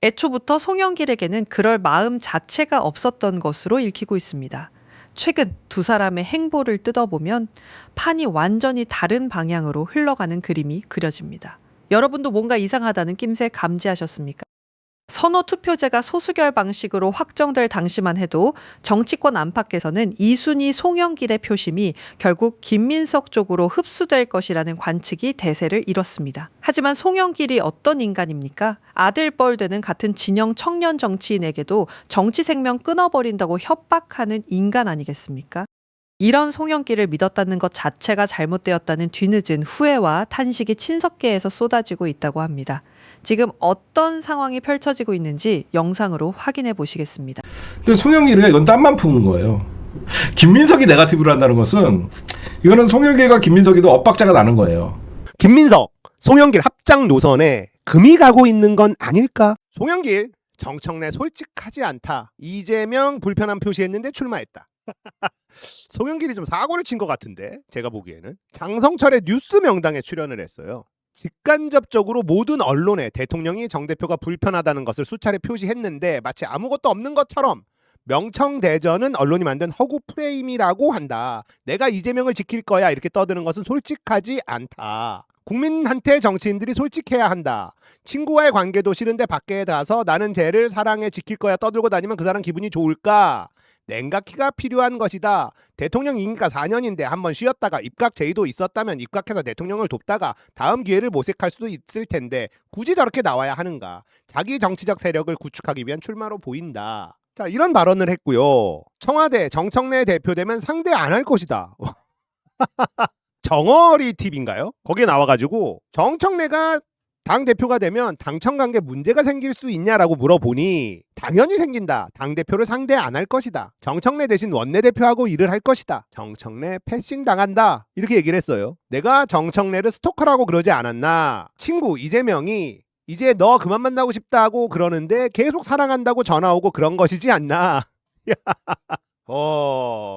애초부터 송영길에게는 그럴 마음 자체가 없었던 것으로 읽히고 있습니다. 최근 두 사람의 행보를 뜯어보면 판이 완전히 다른 방향으로 흘러가는 그림이 그려집니다. 여러분도 뭔가 이상하다는 낌새 감지하셨습니까? 선호 투표제가 소수결 방식으로 확정될 당시만 해도 정치권 안팎에서는 이순희 송영길의 표심이 결국 김민석 쪽으로 흡수될 것이라는 관측이 대세를 이뤘습니다. 하지만 송영길이 어떤 인간입니까? 아들뻘 되는 같은 진영 청년 정치인에게도 정치 생명 끊어버린다고 협박하는 인간 아니겠습니까? 이런 송영길을 믿었다는 것 자체가 잘못되었다는 뒤늦은 후회와 탄식이 친석계에서 쏟아지고 있다고 합니다. 지금 어떤 상황이 펼쳐지고 있는지 영상으로 확인해 보시겠습니다. 근데 송영길은 이건 땀만 푸는 거예요. 김민석이 네거티브를 한다는 것은 이거는 송영길과 김민석이도 엇박자가 나는 거예요. 김민석, 송영길 합작 노선에 금이 가고 있는 건 아닐까? 송영길, 정청래 솔직하지 않다. 이재명 불편함 표시했는데 출마했다. 송영길이 좀 사고를 친 것 같은데 제가 보기에는 장성철의 뉴스 명당에 출연을 했어요. 직간접적으로 모든 언론에 대통령이 정 대표가 불편하다는 것을 수차례 표시했는데 마치 아무것도 없는 것처럼 명청대전은 언론이 만든 허구 프레임이라고 한다. 내가 이재명을 지킬 거야 이렇게 떠드는 것은 솔직하지 않다. 국민한테 정치인들이 솔직해야 한다. 친구와의 관계도 싫은데 밖에 나가서 나는 쟤를 사랑해 지킬 거야 떠들고 다니면 그 사람 기분이 좋을까? 냉각기가 필요한 것이다. 대통령 임기가 4년인데 한번 쉬었다가 입각 제의도 있었다면 입각해서 대통령을 돕다가 다음 기회를 모색할 수도 있을 텐데 굳이 저렇게 나와야 하는가. 자기 정치적 세력을 구축하기 위한 출마로 보인다. 자, 이런 발언을 했고요. 청와대 정청래 대표되면 상대 안 할 것이다. 정어리 TV인가요? 거기에 나와가지고 정청래가 당대표가 되면 당청 관계 문제가 생길 수 있냐라고 물어보니 당연히 생긴다. 당대표를 상대 안 할 것이다. 정청래 대신 원내대표하고 일을 할 것이다. 정청래 패싱 당한다. 이렇게 얘기를 했어요. 내가 정청래를 스토커라고 그러지 않았나. 친구 이재명이 이제 너 그만 만나고 싶다고 그러는데 계속 사랑한다고 전화 오고 그런 것이지 않나.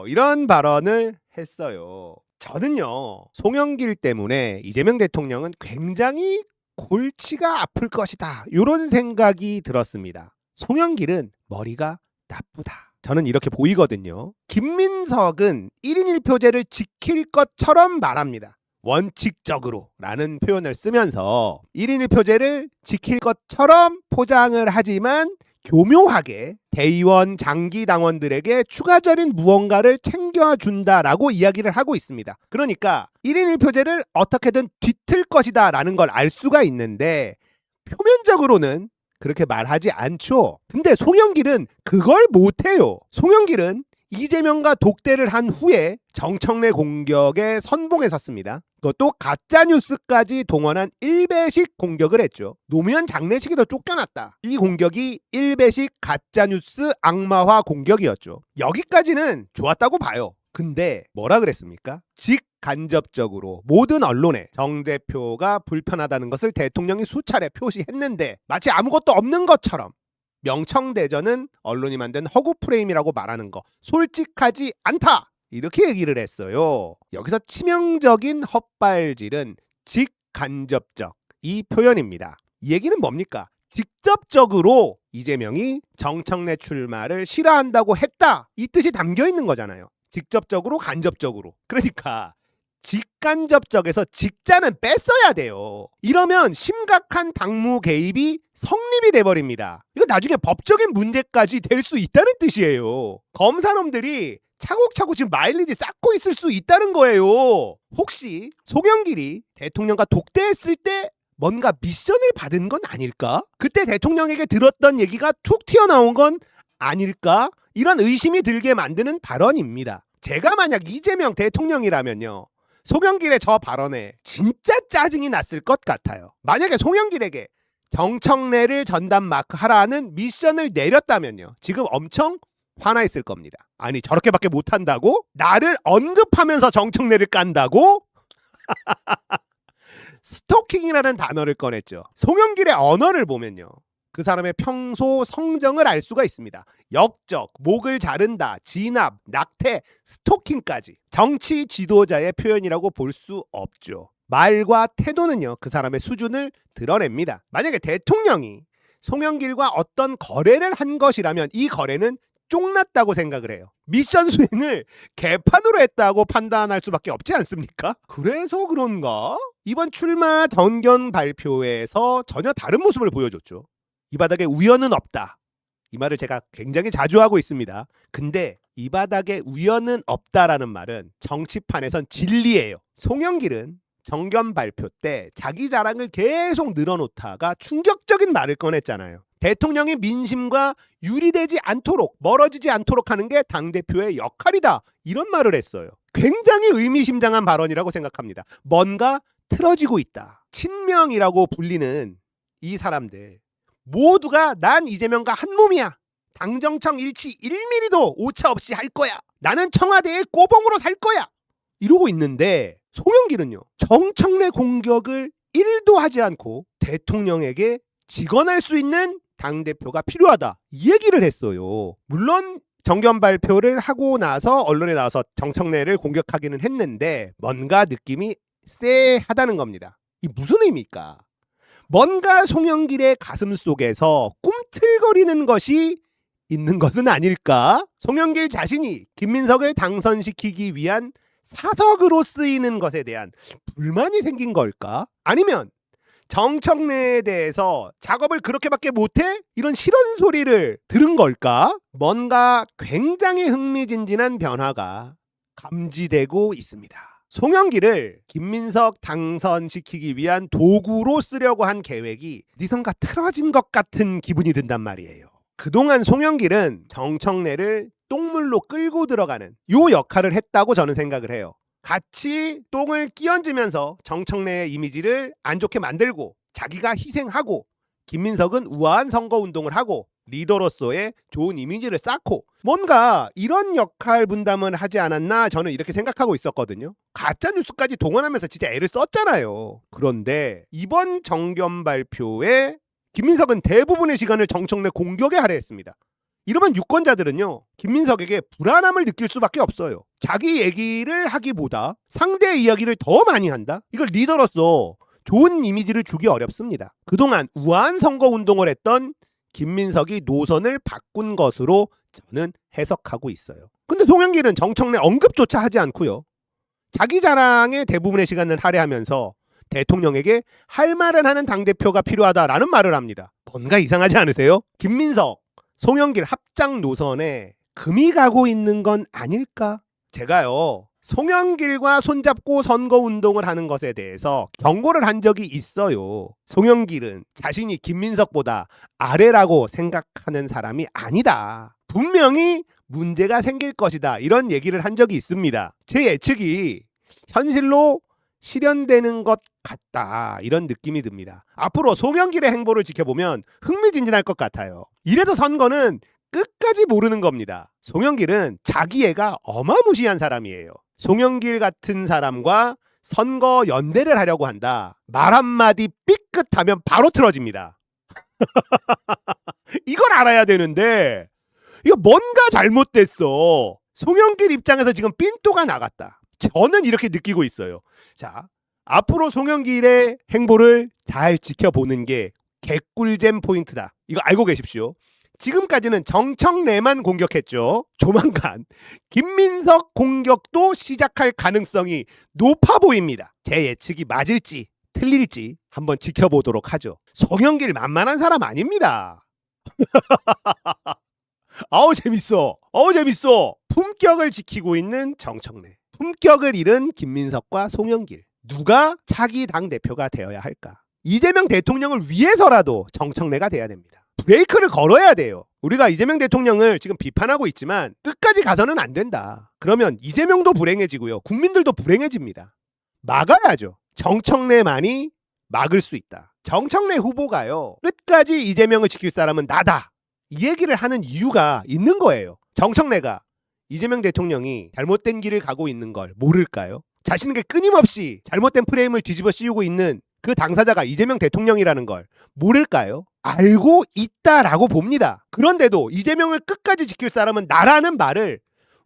이런 발언을 했어요. 저는요. 송영길 때문에 이재명 대통령은 굉장히 골치가 아플 것이다. 이런 생각이 들었습니다. 송영길은 머리가 나쁘다. 저는 이렇게 보이거든요. 김민석은 1인 1표제를 지킬 것처럼 말합니다. 원칙적으로 라는 표현을 쓰면서 1인 1표제를 지킬 것처럼 포장을 하지만 교묘하게 대의원 장기 당원들에게 추가적인 무언가를 챙겨준다라고 이야기를 하고 있습니다. 그러니까 1인 1표제를 어떻게든 뒤틀 것이다 라는 걸 알 수가 있는데 표면적으로는 그렇게 말하지 않죠. 근데 송영길은 그걸 못해요. 송영길은 이재명과 독대를 한 후에 정청래 공격에 선봉에 섰습니다. 그것도 가짜뉴스까지 동원한 일배식 공격을 했죠. 노무현 장례식에도 쫓겨났다. 이 공격이 일배식 가짜뉴스 악마화 공격이었죠. 여기까지는 좋았다고 봐요. 근데 뭐라 그랬습니까? 직간접적으로 모든 언론에 정 대표가 불편하다는 것을 대통령이 수차례 표시했는데 마치 아무것도 없는 것처럼 명청대전은 언론이 만든 허구 프레임이라고 말하는 거 솔직하지 않다. 이렇게 얘기를 했어요. 여기서 치명적인 헛발질은 직간접적 이 표현입니다. 이 얘기는 뭡니까? 직접적으로 이재명이 정청래 출마를 싫어한다고 했다. 이 뜻이 담겨 있는 거잖아요. 직접적으로 간접적으로. 그러니까 직간접적에서 직자는 뺐어야 돼요. 이러면 심각한 당무 개입이 성립이 돼버립니다. 이거 나중에 법적인 문제까지 될 수 있다는 뜻이에요. 검사놈들이 차곡차곡 지금 마일리지 쌓고 있을 수 있다는 거예요. 혹시 송영길이 대통령과 독대했을 때 뭔가 미션을 받은 건 아닐까? 그때 대통령에게 들었던 얘기가 툭 튀어나온 건 아닐까? 이런 의심이 들게 만드는 발언입니다. 제가 만약 이재명 대통령이라면요. 송영길의 저 발언에 진짜 짜증이 났을 것 같아요. 만약에 송영길에게 정청래를 전담 마크 하라는 미션을 내렸다면요. 지금 엄청 화나 있을 겁니다. 아니 저렇게밖에 못한다고? 나를 언급하면서 정청래를 깐다고? 스토킹이라는 단어를 꺼냈죠. 송영길의 언어를 보면요. 그 사람의 평소 성정을 알 수가 있습니다. 역적, 목을 자른다, 진압, 낙태, 스토킹까지 정치 지도자의 표현이라고 볼 수 없죠. 말과 태도는요. 그 사람의 수준을 드러냅니다. 만약에 대통령이 송영길과 어떤 거래를 한 것이라면 이 거래는 쫑났다고 생각을 해요. 미션 수행을 개판으로 했다고 판단할 수밖에 없지 않습니까? 그래서 그런가? 이번 출마 정견 발표에서 전혀 다른 모습을 보여줬죠. 이 바닥에 우연은 없다. 이 말을 제가 굉장히 자주 하고 있습니다. 근데 이 바닥에 우연은 없다라는 말은 정치판에선 진리예요. 송영길은 정견 발표 때 자기 자랑을 계속 늘어놓다가 충격적인 말을 꺼냈잖아요. 대통령이 민심과 유리되지 않도록, 멀어지지 않도록 하는 게 당대표의 역할이다. 이런 말을 했어요. 굉장히 의미심장한 발언이라고 생각합니다. 뭔가 틀어지고 있다. 친명이라고 불리는 이 사람들 모두가 난 이재명과 한 몸이야. 당정청 일치 1mm도 오차 없이 할 거야. 나는 청와대의 꼬봉으로 살 거야. 이러고 있는데 송영길은요. 정청래 공격을 1도 하지 않고 대통령에게 직언할 수 있는 당대표가 필요하다. 이 얘기를 했어요. 물론 정견 발표를 하고 나서 언론에 나와서 정청래를 공격하기는 했는데 뭔가 느낌이 쎄하다는 겁니다. 이 무슨 의미입니까? 뭔가 송영길의 가슴 속에서 꿈틀거리는 것이 있는 것은 아닐까? 송영길 자신이 김민석을 당선시키기 위한 사석으로 쓰이는 것에 대한 불만이 생긴 걸까? 아니면 정청래에 대해서 작업을 그렇게밖에 못해? 이런 실언 소리를 들은 걸까? 뭔가 굉장히 흥미진진한 변화가 감지되고 있습니다. 송영길을 김민석 당선시키기 위한 도구로 쓰려고 한 계획이 니선가 틀어진 것 같은 기분이 든단 말이에요. 그동안 송영길은 정청래를 똥물로 끌고 들어가는 요 역할을 했다고 저는 생각을 해요. 같이 똥을 끼얹으면서 정청래의 이미지를 안 좋게 만들고 자기가 희생하고 김민석은 우아한 선거운동을 하고 리더로서의 좋은 이미지를 쌓고 뭔가 이런 역할 분담을 하지 않았나 저는 이렇게 생각하고 있었거든요. 가짜뉴스까지 동원하면서 진짜 애를 썼잖아요. 그런데 이번 정견 발표에 김민석은 대부분의 시간을 정청래 공격에 할애했습니다. 이러면 유권자들은요. 김민석에게 불안함을 느낄 수밖에 없어요. 자기 얘기를 하기보다 상대의 이야기를 더 많이 한다? 이걸 리더로서 좋은 이미지를 주기 어렵습니다. 그동안 우아한 선거운동을 했던 김민석이 노선을 바꾼 것으로 저는 해석하고 있어요. 근데 송영길은 정청래 언급조차 하지 않고요. 자기 자랑에 대부분의 시간을 할애하면서 대통령에게 할 말을 하는 당대표가 필요하다라는 말을 합니다. 뭔가 이상하지 않으세요? 김민석, 송영길 합작 노선에 금이 가고 있는 건 아닐까? 제가요. 송영길과 손잡고 선거운동을 하는 것에 대해서 경고를 한 적이 있어요. 송영길은 자신이 김민석보다 아래라고 생각하는 사람이 아니다. 분명히 문제가 생길 것이다. 이런 얘기를 한 적이 있습니다. 제 예측이 현실로 실현되는 것 같다. 이런 느낌이 듭니다. 앞으로 송영길의 행보를 지켜보면 흥미진진할 것 같아요. 이래서 선거는 끝까지 모르는 겁니다. 송영길은 자기 애가 어마무시한 사람이에요. 송영길 같은 사람과 선거 연대를 하려고 한다. 말 한마디 삐끗하면 바로 틀어집니다. 이걸 알아야 되는데 이거 뭔가 잘못됐어. 송영길 입장에서 지금 삔또가 나갔다. 저는 이렇게 느끼고 있어요. 자, 앞으로 송영길의 행보를 잘 지켜보는 게 개꿀잼 포인트다. 이거 알고 계십시오. 지금까지는 정청래만 공격했죠. 조만간 김민석 공격도 시작할 가능성이 높아 보입니다. 제 예측이 맞을지 틀릴지 한번 지켜보도록 하죠. 송영길 만만한 사람 아닙니다. 아우 재밌어. 재밌어. 품격을 지키고 있는 정청래. 품격을 잃은 김민석과 송영길. 누가 차기 당대표가 되어야 할까? 이재명 대통령을 위해서라도 정청래가 돼야 됩니다. 브레이크를 걸어야 돼요. 우리가 이재명 대통령을 지금 비판하고 있지만 끝까지 가서는 안 된다. 그러면 이재명도 불행해지고요. 국민들도 불행해집니다. 막아야죠. 정청래만이 막을 수 있다. 정청래 후보가요. 끝까지 이재명을 지킬 사람은 나다. 이 얘기를 하는 이유가 있는 거예요. 정청래가 이재명 대통령이 잘못된 길을 가고 있는 걸 모를까요? 자신에게 끊임없이 잘못된 프레임을 뒤집어 씌우고 있는 그 당사자가 이재명 대통령이라는 걸 모를까요? 알고 있다라고 봅니다. 그런데도 이재명을 끝까지 지킬 사람은 나라는 말을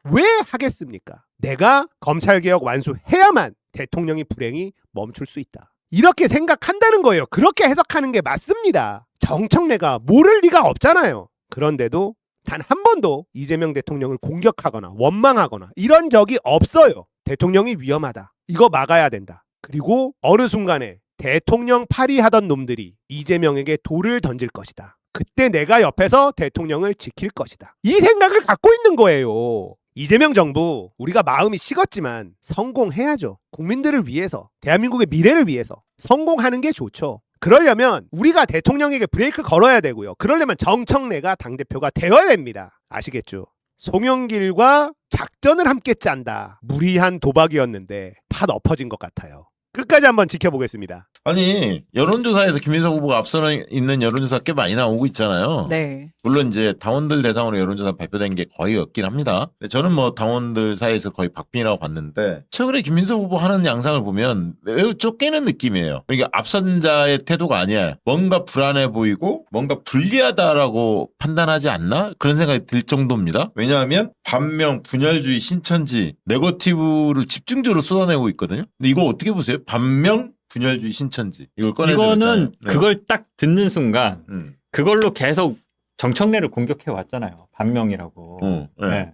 왜 하겠습니까? 내가 검찰개혁 완수해야만 대통령의 불행이 멈출 수 있다. 이렇게 생각한다는 거예요. 그렇게 해석하는 게 맞습니다. 정청래가 모를 리가 없잖아요. 그런데도 단 한 번도 이재명 대통령을 공격하거나 원망하거나 이런 적이 없어요. 대통령이 위험하다. 이거 막아야 된다. 그리고 어느 순간에 대통령 파리하던 놈들이 이재명에게 돌을 던질 것이다. 그때 내가 옆에서 대통령을 지킬 것이다. 이 생각을 갖고 있는 거예요. 이재명 정부 우리가 마음이 식었지만 성공해야죠. 국민들을 위해서, 대한민국의 미래를 위해서 성공하는 게 좋죠. 그러려면 우리가 대통령에게 브레이크 걸어야 되고요. 그러려면 정청래가 당대표가 되어야 됩니다. 아시겠죠? 송영길과 작전을 함께 짠다. 무리한 도박이었는데 팥 엎어진 것 같아요. 끝까지 한번 지켜보겠습니다. 아니 여론조사에서 김민석 후보가 앞서 있는 여론조사 꽤 많이 나오고 있잖아요. 네. 물론 이제 당원들 대상으로 여론조사 발표된 게 거의 없긴 합니다. 근데 저는 뭐 당원들 사이에서 거의 박빙이라고 봤는데 최근에 김민석 후보 하는 양상을 보면 매우 쫓기는 느낌이에요. 그러니까 앞선 자의 태도가 아니야. 뭔가 불안해 보이고 뭔가 불리하다라고 판단하지 않나? 그런 생각이 들 정도입니다. 왜냐하면 반명, 분열주의, 신천지, 네거티브를 집중적으로 쏟아내고 있거든요. 근데 이거 어떻게 보세요? 반명, 분열주의, 신천지 이걸 꺼내들었잖아요. 이거는 그걸 딱 듣는 순간 음. 그걸로 계속 정청래를 공격해 왔잖아요. 반명이라고. 네.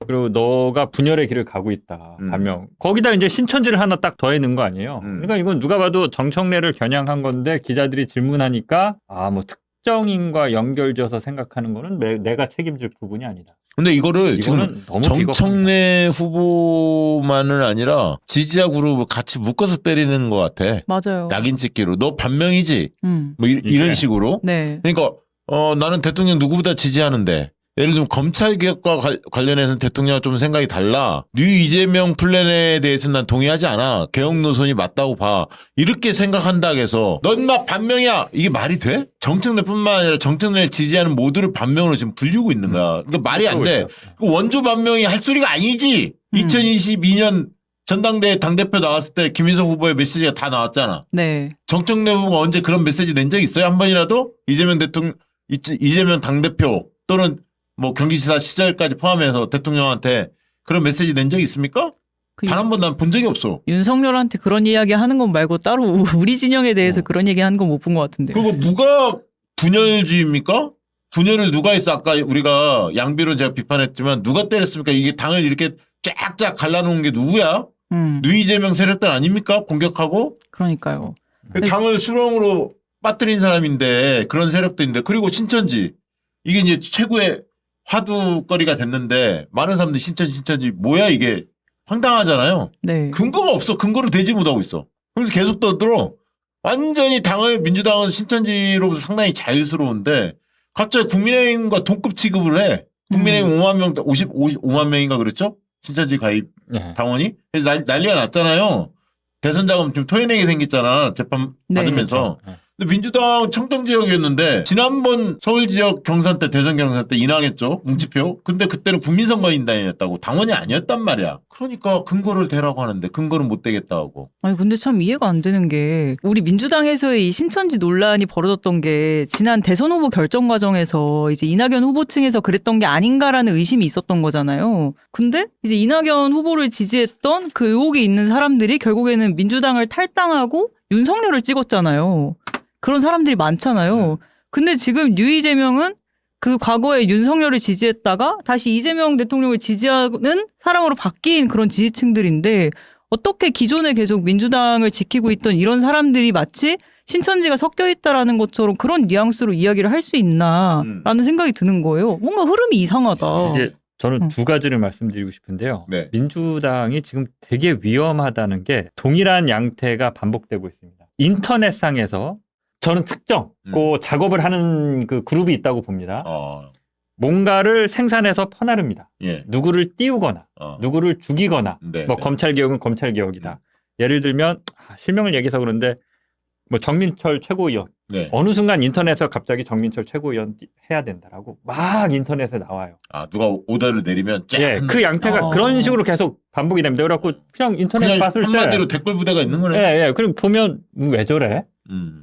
그리고 너가 분열의 길을 가고 있다. 반명. 거기다 이제 신천지를 하나 딱 더해는 거 아니에요. 그러니까 이건 누가 봐도 정청래를 겨냥한 건데 기자들이 질문하니까 뭐 특정인과 연결져서 생각하는 거는 내가 책임질 부분이 아니다. 근데 이거를 지금 너무 정청래 후보만은 아니라 지지자 그룹을 같이 묶어서 때리는 것 같아. 맞아요. 낙인 찍기로. 너 반명이지? 뭐 이런 식으로. 네. 그러니까 나는 대통령 누구보다 지지하는데 예를 들면 검찰 개혁과 관련해서는 대통령과 좀 생각이 달라. 뉴 이재명 플랜에 대해서는 난 동의하지 않아. 개혁 노선이 맞다고 봐. 이렇게 생각한다 해서 넌 막 반명이야. 이게 말이 돼? 정청래뿐만 아니라 정청래를 지지하는 모두를 반명으로 지금 불리고 있는 거야. 그러니까 말이 안 돼. 원조 반명이 할 소리가 아니지. 2022년 전당대회 당대표 나왔을 때 김민석 후보의 메시지가 다 나왔잖아. 네. 정청래 후보가 언제 그런 메시지 낸 적 있어요? 한 번이라도? 이재명 당대표 또는 뭐 경기지사 시절까지 포함해서 대통령한테 그런 메시지 낸 적이 있습니까? 단 한 번 난 본 적이 없어. 윤석열한테 그런 이야기 하는 건 말고 따로 우리 진영에 대해서 그런 얘기 하는 건 못 본 것 같은데. 그리고 누가 분열주의입니까? 분열을 누가 했어? 아까 우리가 양비로 제가 비판했지만 누가 때렸습니까? 이게 당을 이렇게 쫙쫙 갈라놓은 게 누구야? 뉴 이재명 세력들 아닙니까? 공격하고? 그러니까요. 당을 수렁으로 빠뜨린 사람인데 그런 세력들인데 그리고 신천지 이게 이제 최고의 화두거리가 됐는데 많은 사람들이 신천지 뭐야 이게 황당하잖아요. 네. 근거가 없어. 근거를 대지 못하고 있어. 그래서 계속 떠들어. 완전히 민주당은 신천지로부터 상당히 자유스러운데 갑자기 국민의힘과 동급 취급을 해. 국민의힘 5만 명, 55만 명인가 그랬죠? 신천지 가입 당원이. 그래서 난리가 났잖아요. 대선 자금 좀 토해내게 생겼잖아. 재판 받으면서. 네. 근데 민주당 청정 지역이었는데 지난번 서울 지역 경선 때 대선 경선 때 인하했죠. 뭉치표. 근데 그때는 국민선거인단이었다고 당원이 아니었단 말이야. 그러니까 근거를 대라고 하는데 근거는 못 대겠다 하고. 아니 근데 참 이해가 안 되는 게 우리 민주당에서의 이 신천지 논란이 벌어졌던 게 지난 대선 후보 결정 과정에서 이제 이낙연 후보 층에서 그랬던 게 아닌가라는 의심이 있었던 거잖아요. 근데 이제 이낙연 후보를 지지했던 그 의혹이 있는 사람들이 결국에는 민주당을 탈당하고 윤석열을 찍었잖아요. 그런 사람들이 많잖아요. 근데 지금 뉴 이재명은 그 과거에 윤석열을 지지했다가 다시 이재명 대통령을 지지하는 사람으로 바뀐 그런 지지층들인데 어떻게 기존에 계속 민주당을 지키고 있던 이런 사람들이 마치 신천지가 섞여 있다라는 것처럼 그런 뉘앙스로 이야기를 할 수 있나라는 생각이 드는 거예요. 뭔가 흐름이 이상하다. 이게 저는 두 가지를 말씀드리고 싶은데요. 네. 민주당이 지금 되게 위험하다는 게 동일한 양태가 반복되고 있습니다. 인터넷상에서 저는 특정 그 작업을 하는 그 그룹이 있다고 봅니다. 뭔가를 생산해서 퍼나릅니다. 예. 누구를 띄우거나 누구를 죽이거나 네, 뭐 네. 검찰개혁은 검찰개혁이다. 예를 들면 실명을 얘기해서 그런데 뭐 정민철 최고위원 네. 어느 순간 인터넷에서 갑자기 정민철 최고위원 해야 된다라고 막 인터넷에 나와요. 누가 오더를 내리면 쫙. 예, 그 양태가 그런 식으로 계속 반복이 됩니다. 그래갖고 그냥 인터넷 그냥 봤을 때 한마디로 댓글 부대가 있는 거네. 예. 그럼 보면 왜 저래?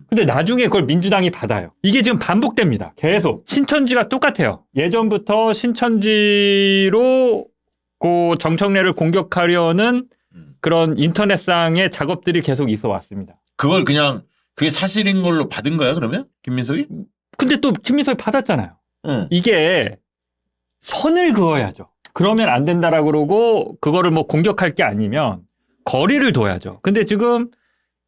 근데 나중에 그걸 민주당이 받아요. 이게 지금 반복됩니다. 계속. 신천지가 똑같아요. 예전부터 신천지로 그 정청래를 공격하려는 그런 인터넷상의 작업들이 계속 있어 왔습니다. 그걸 그냥 그게 사실인 걸로 받은 거야 그러면 김민석이? 근데 또 김민석이 받았잖아요. 응. 이게 선을 그어야죠. 그러면 안 된다라고 그러고 그거를 뭐 공격할 게 아니면 거리를 둬야죠. 근데 지금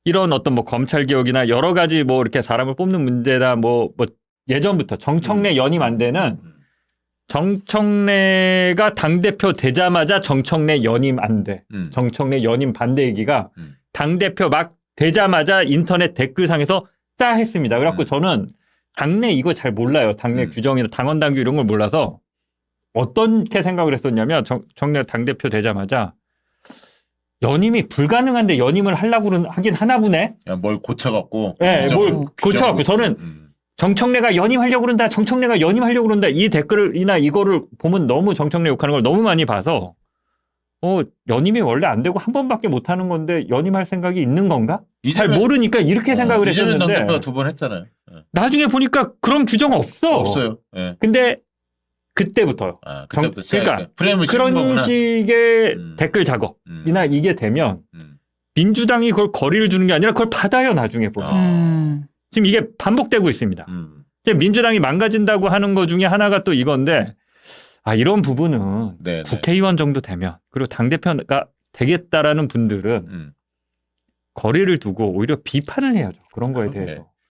이런 어떤 뭐 검찰 개혁이나 여러 가지 뭐 이렇게 사람을 뽑는 문제다 뭐 예전부터 정청래 연임 안 되는 정청래가 당대표 되자마자 정청래 연임 안 돼. 정청래 연임 반대 얘기가 당대표 막 되자마자 인터넷 댓글상에서 짜 했습니다. 그래갖고 저는 당내 이거 잘 몰라요. 당내 규정이나 당원 당규 이런 걸 몰라서 어떻게 생각을 했었냐면 정청래 당대표 되자마자 연임이 불가능한데 연임을 하려고는 하긴 하나 보네. 야, 뭘 고쳐갖고. 네, 뭘 고쳐갖고 저는 정청래가 연임하려고 그런다. 정청래가 연임하려고 그런다. 이 댓글이나 이거를 보면 너무 정청래 욕하는 걸 너무 많이 봐서 연임이 원래 안 되고 한 번밖에 못 하는 건데 연임할 생각이 있는 건가? 잘 모르니까 이렇게 생각을 이재명 했었는데 당대표가 2번 했잖아요. 나중에 보니까 그런 규정 없어. 없어요. 예. 근데 그때부터요. 그때부터 그러니까 프레임을 씌운 그런 거구나. 식의 댓글 작업이나 이게 되면 민주당이 그걸 거리를 주는 게 아니라 그걸 받아요. 나중에 보면. 지금 이게 반복되고 있습니다. 이제 민주당이 망가진다고 하는 것 중에 하나가 또 이건데 이런 부분은 네, 국회의원 정도 되면 그리고 당대표가 되겠다라는 분들은 거리를 두고 오히려 비판을 해야죠. 그런 거에 대해서.